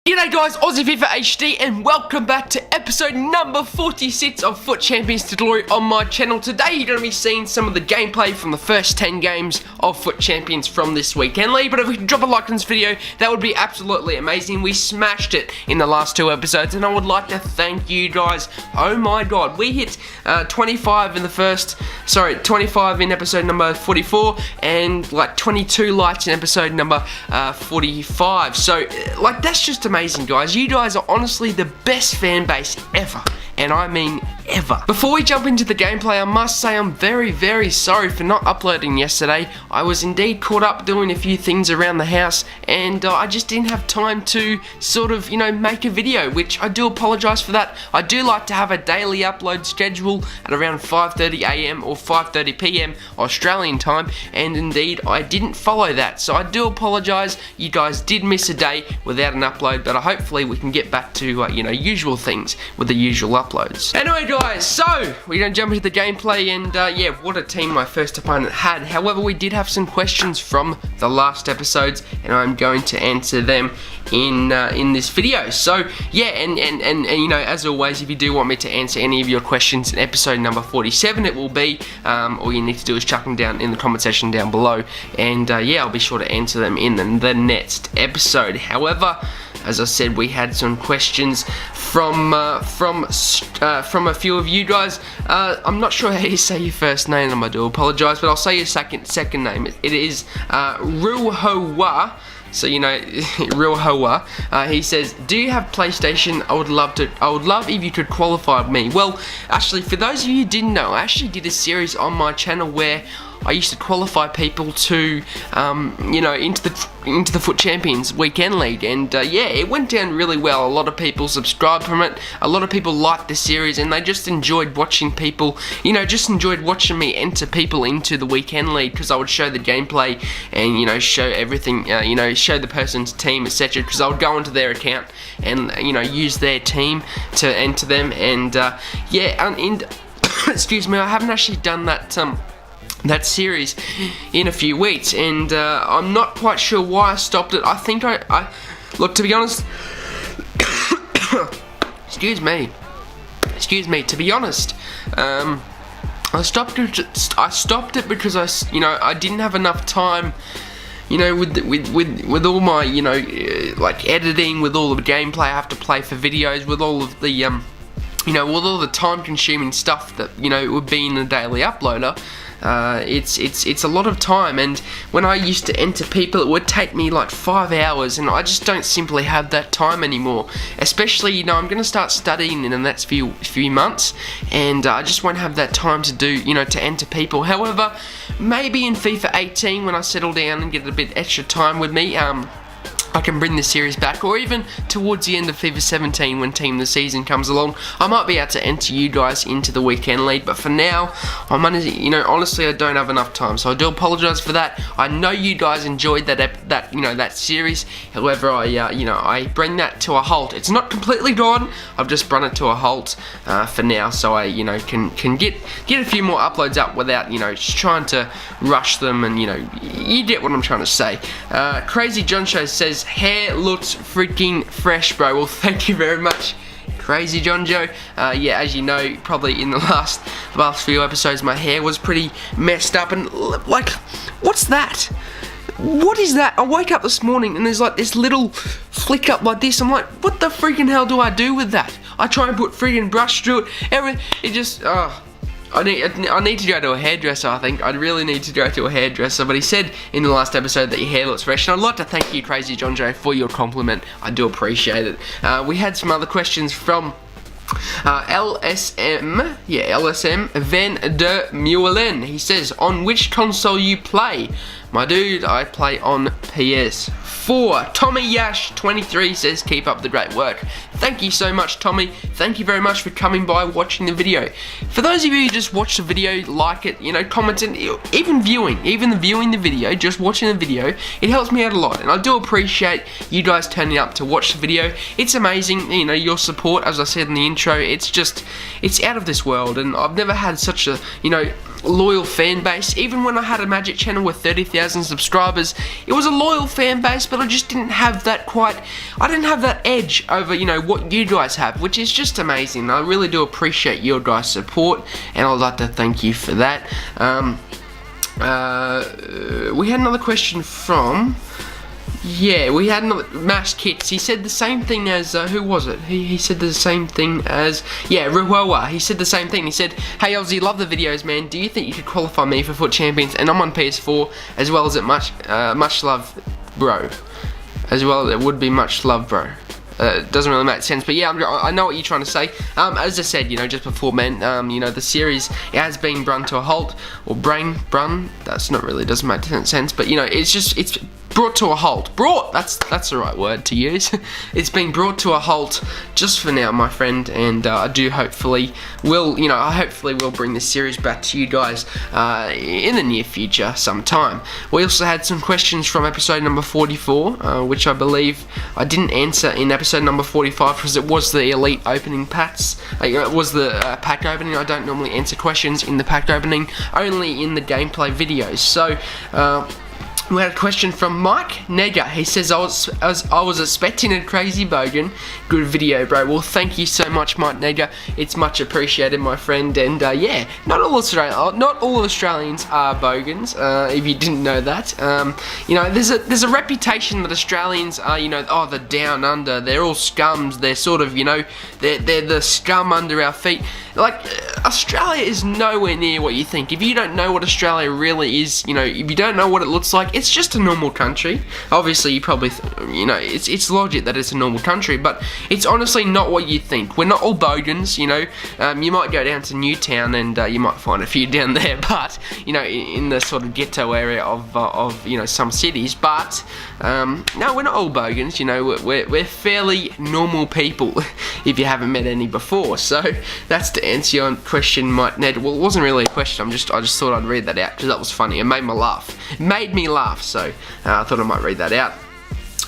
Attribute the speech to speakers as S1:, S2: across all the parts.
S1: G'day guys, Aussie FIFA HD, and welcome back to episode number 46 of FUT Champions to Glory on my channel. Today you're going to be seeing some of the gameplay from the first 10 games of FUT Champions from this weekend league. But if we could drop a like on this video, that would be absolutely amazing. We smashed it in the last two episodes, and I would like to thank you guys. Oh my god, we hit 25 in episode number 44, and like 22 likes in episode number 45. So like, that's just amazing, guys. You guys are honestly the best fan base ever, and I mean ever. Before we jump into the gameplay, I must say I'm very sorry for not uploading yesterday. I was indeed caught up doing a few things around the house, and I just didn't have time to sort of, make a video, which I do apologise for that. I do like to have a daily upload schedule at around 5:30 AM or 5:30 PM Australian time, and indeed I didn't follow that, so I do apologise. You guys did miss a day without an upload, but hopefully we can get back to usual things with the usual uploads. Anyway guys, so we're going to jump into the gameplay, and yeah, what a team my first opponent had. However, we did have some questions from the last episodes, and I'm going to answer them in this video. So yeah, and as always, if you do want me to answer any of your questions in episode number 47, it will be, all you need to do is chuck them down in the comment section down below, and yeah, I'll be sure to answer them in the next episode. However, as I said, we had some questions from a few of you guys. I'm not sure how you say your first name, I do apologise, but I'll say your second name. It is Ruhowa. So Ruhowa. He says, "Do you have PlayStation? I would love if you could qualify me." Well, actually, for those of you who didn't know, I actually did a series on my channel where I used to qualify people to, into the FUT Champions weekend league, and yeah, it went down really well. A lot of people subscribed from it. A lot of people liked the series, and they just enjoyed watching people, just enjoyed watching me enter people into the weekend league, because I would show the gameplay and show everything, show the person's team, etc. Because I would go into their account and use their team to enter them, and yeah, and excuse me, I haven't actually done that series in a few weeks, and I'm not quite sure why I stopped it. I think I look, to be honest, excuse me, to be honest, I stopped it because I didn't have enough time, with all my, like editing, with all the gameplay I have to play for videos, with all of the, with all the time-consuming stuff that, would be in the daily uploader. It's a lot of time, and when I used to enter people, it would take me like 5 hours, and I just don't simply have that time anymore. Especially, I'm going to start studying in the next few months, and I just won't have that time to do, to enter people. However, maybe in FIFA 18, when I settle down and get a bit extra time with me, I can bring this series back, or even towards the end of FIFA 17 when Team of the Season comes along, I might be able to enter you guys into the weekend league. But for now, honestly, I don't have enough time, so I do apologise for that. I know you guys enjoyed that series. However, I bring that to a halt. It's not completely gone. I've just brought it to a halt for now, so I can get a few more uploads up without just trying to rush them, and you get what I'm trying to say. Crazy John Show says, "Hair looks freaking fresh, bro." Well, thank you very much, Crazy John Joe. Yeah, as you know, probably in the last few episodes, my hair was pretty messed up, and like, what's that? What is that? I woke up this morning and there's like this little flick up like this. I'm like, what the freaking hell do I do with that? I try and put freaking brush through it. It just, I need to go to a hairdresser, I think. I really need to go to a hairdresser. But he said in the last episode that your hair looks fresh, and I'd like to thank you, Crazy John Joe, for your compliment. I do appreciate it. We had some other questions from LSM Van der Meulen. He says, "On which console you play?" My dude, I play on PS4. Tommy Yash 23 says, "Keep up the great work." Thank you so much, Tommy. Thank you very much for coming by, watching the video. For those of you who just watch the video, like it, commenting, even viewing the video, just watching the video, it helps me out a lot, and I do appreciate you guys turning up to watch the video. It's amazing, your support, as I said in the intro. It's out of this world, and I've never had such a, loyal fan base. Even when I had a Magic channel with 30,000 subscribers, it was a loyal fan base, but I just didn't have that I didn't have that edge over, what you guys have, which is just amazing. I really do appreciate your guys' support, and I'd like to thank you for that. We had another question from... Yeah, we had another Mash Kits. He said the same thing as who was it? He said the same thing as Ruwawa. He said the same thing. He said, "Hey Ozzy, love the videos, man. Do you think you could qualify me for FUT Champions? And I'm on PS4 as well as it much love, bro. As well, it would be much love, bro." Doesn't really make sense, but yeah, I know what you're trying to say. As I said, just before, man, the series, it has been brung to a halt, or brung. That's not really, doesn't make sense, but it's brought to a halt. That's the right word to use. It's been brought to a halt just for now, my friend, and I hopefully will bring this series back to you guys in the near future sometime. We also had some questions from episode number 44, which I believe I didn't answer in episode number 45 because it was the elite opening packs. It was the pack opening. I don't normally answer questions in the pack opening, only in the gameplay videos. So we had a question from Mike Nega. He says, I was expecting a crazy bogan. Good video, bro. Well, thank you so much, Mike Nega. It's much appreciated, my friend. And yeah, not all Australians are bogans. If you didn't know that, there's a reputation that Australians are, they're down under. They're all scums. They're sort of, they're the scum under our feet. Like, Australia is nowhere near what you think. If you don't know what Australia really is, if you don't know what it looks like, it's just a normal country. Obviously, you probably, it's logic that it's a normal country, but it's honestly not what you think. We're not all bogans, you might go down to Newtown and you might find a few down there, but, in the sort of ghetto area of some cities, but, no, we're not all bogans, we're fairly normal people, if you haven't met any before. So, that's to answer your question, Mike Ned. Well, it wasn't really a question, I just thought I'd read that out, because that was funny. It made me laugh, so I thought I might read that out.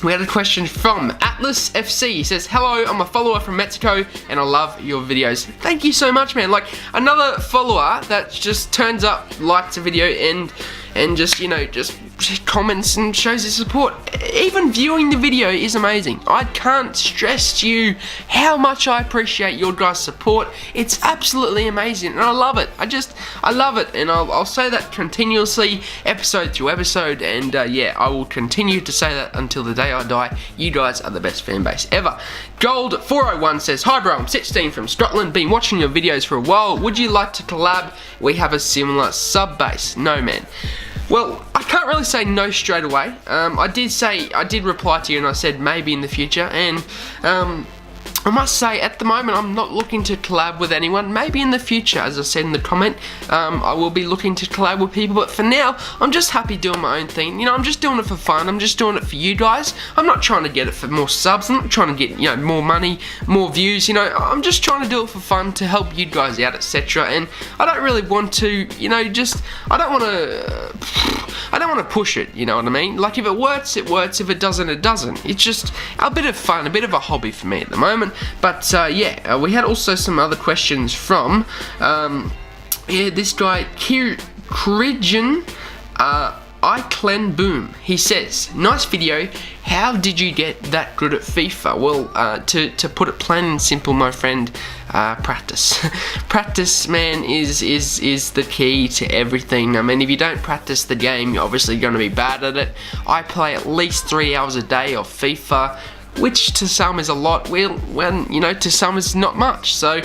S1: We had a question from Atlas FC. He says, "Hello, I'm a follower from Mexico and I love your videos." Thank you so much, man. Like, another follower that just turns up, likes a video and just comments and shows his support. Even viewing the video is amazing. I can't stress to you how much I appreciate your guys' support. It's absolutely amazing and I love it. I love it, and I'll say that continuously, episode to episode, and yeah, I will continue to say that until the day I die. You guys are the best fan base ever. Gold401 says, "Hi bro, I'm 16 from Scotland, been watching your videos for a while. Would you like to collab? We have a similar sub base." No, man. Well, I can't really say no straight away. I did reply to you and I said maybe in the future, and I must say, at the moment, I'm not looking to collab with anyone. Maybe in the future, as I said in the comment, I will be looking to collab with people. But for now, I'm just happy doing my own thing. I'm just doing it for fun. I'm just doing it for you guys. I'm not trying to get it for more subs. I'm not trying to get, more money, more views. I'm just trying to do it for fun to help you guys out, etc. And I don't really want to, I don't want to push it. You know what I mean? Like, if it works, it works. If it doesn't, it doesn't. It's just a bit of fun, a bit of a hobby for me at the moment. But yeah, we had also some other questions from this guy Kirijan Iclen Boom. He says, "Nice video. How did you get that good at FIFA?" Well, to put it plain and simple, my friend, practice. Practice, man, is the key to everything. I mean, if you don't practice the game, you're obviously going to be bad at it. I play at least 3 hours a day of FIFA, which to some is a lot, when to some is not much. So,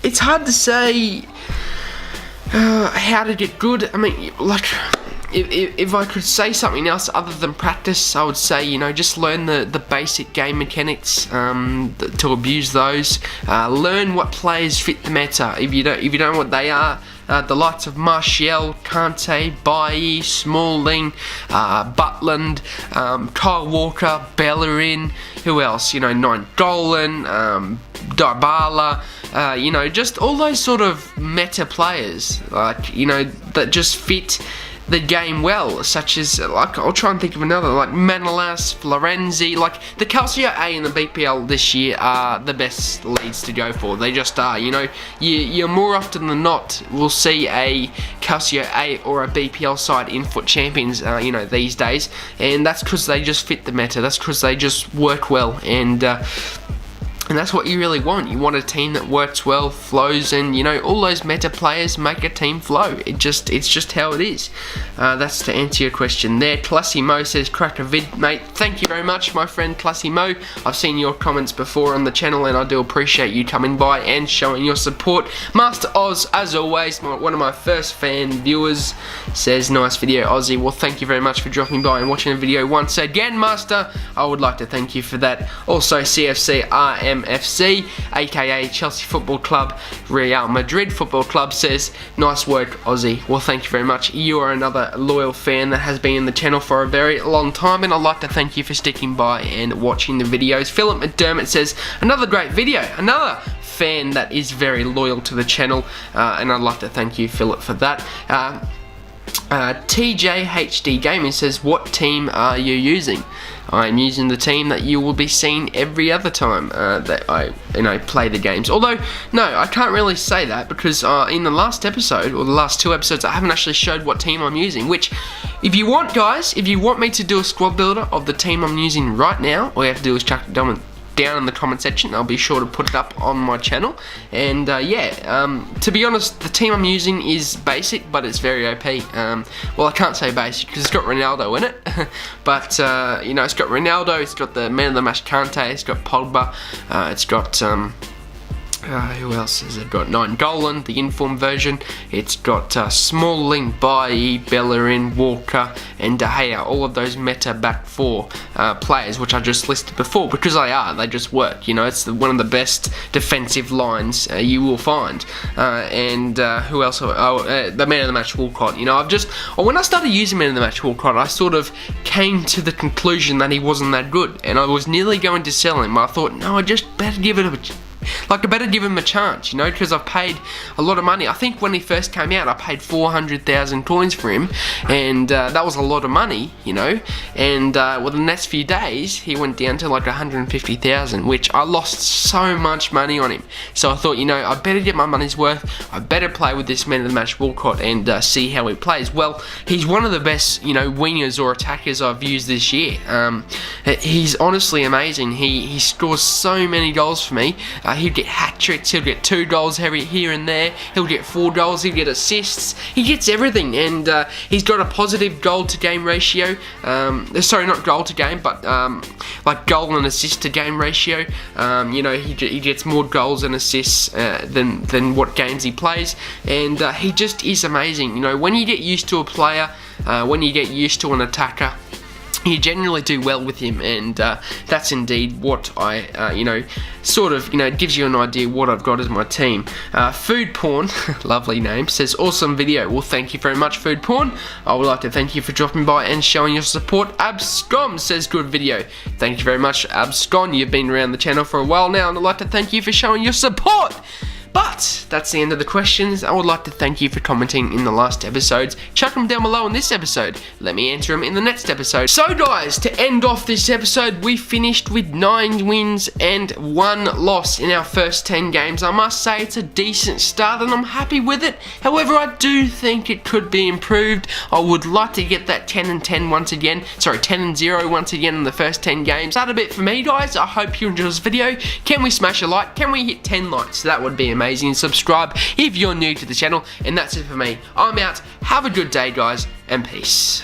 S1: it's hard to say how to get good. I mean, like, if I could say something else other than practice, I would say, just learn the basic game mechanics, to abuse those. Learn what players fit the meta. If you don't know what they are, the likes of Martial, Kante, Bailly, Smalling, Butland, Kyle Walker, Bellerin, who else? Nainggolan, Dybala, just all those sort of meta players, like, that just fit the game well, such as, like, I'll try and think of another, like Manolas, Florenzi. Like, the Calcio A and the BPL this year are the best leagues to go for. They just are, you know. You're more often than not will see a Calcio A or a BPL side in FUT Champions, you know, these days, and that's because they just fit the meta. That's because they just work well, and that's what you really want. You want a team that works well, flows, and, you know, all those meta players make a team flow. It's just how it is. That's to answer your question there. Classy Mo says, crack a vid, mate. Thank you very much, my friend Classy Mo. I've seen your comments before on the channel, and I do appreciate you coming by and showing your support. Master Oz, as always, one of my first fan viewers, says, nice video, Ozzy. Well, thank you very much for dropping by and watching the video once again, Master. I would like to thank you for that. Also, CFC FC, aka Chelsea Football Club, Real Madrid Football Club, says, nice work, Aussie. Well, thank you very much. You are another loyal fan that has been in the channel for a very long time, and I'd like to thank you for sticking by and watching the videos. Philip McDermott says, another great video. Another fan that is very loyal to the channel, and I'd like to thank you, Philip, for that. TJHD Gaming says, what team are you using? I'm using the team that you will be seeing every other time that I, play the games. Although, no, I can't really say that, because in the last episode, or the last 2 episodes, I haven't actually showed what team I'm using, which, if you want, guys, if you want me to do a squad builder of the team I'm using right now, all you have to do is chuck it down in the comment section. I'll be sure to put it up on my channel. And to be honest, the team I'm using is basic, but it's very OP. Well, I can't say basic because it's got Ronaldo in it, but it's got Ronaldo, it's got the man of the match Kante, it's got Pogba, it's got who else has it got? Golan, the inform version. It's got Smalling, Bailly, Bellerin, Walker, and De Gea. All of those meta back 4 players, which I just listed before, because they just work. You know, it's one of the best defensive lines you will find. And who else? The man of the match Walcott. You know, when I started using man of the match Walcott, I sort of came to the conclusion that he wasn't that good, and I was nearly going to sell him. I thought, no, I just better give it I better give him a chance, you know, because I've paid a lot of money. I think when he first came out, I paid 400,000 coins for him, and that was a lot of money, you know. And the next few days, he went down to like 150,000, which I lost so much money on him. So I thought, I better get my money's worth. I better play with this man of the match Walcott and see how he plays. Well, he's one of the best, wingers or attackers I've used this year. He's honestly amazing. He scores so many goals for me. He'll get hat-tricks, he'll get 2 goals here and there, he'll get 4 goals, he'll get assists, he gets everything, and he's got a positive goal-to-game ratio, sorry, not goal-to-game, but like goal and assist-to-game ratio. He gets more goals and assists than what games he plays, and he just is amazing. When you get used to a player, when you get used to an attacker, you generally do well with him, and that's indeed what I, it gives you an idea what I've got as my team. Food Porn, lovely name, says, awesome video. Well, thank you very much, Food Porn. I would like to thank you for dropping by and showing your support. Abscom says, good video. Thank you very much, Abscom. You've been around the channel for a while now, and I'd like to thank you for showing your support. But that's the end of the questions. I would like to thank you for commenting in the last episodes. Chuck them down below in this episode. Let me answer them in the next episode. So guys, to end off this episode, we finished with 9 wins and 1 loss in our first 10 games. I must say it's a decent start and I'm happy with it. However, I do think it could be improved. I would like to get that 10-10 once again. Sorry, 10-0 once again in the first 10 games. That's a bit for me, guys. I hope you enjoyed this video. Can we smash a like? Can we hit 10 likes? That would be amazing. Subscribe if you're new to the channel, and that's it for me. I'm out. Have a good day, guys, and peace.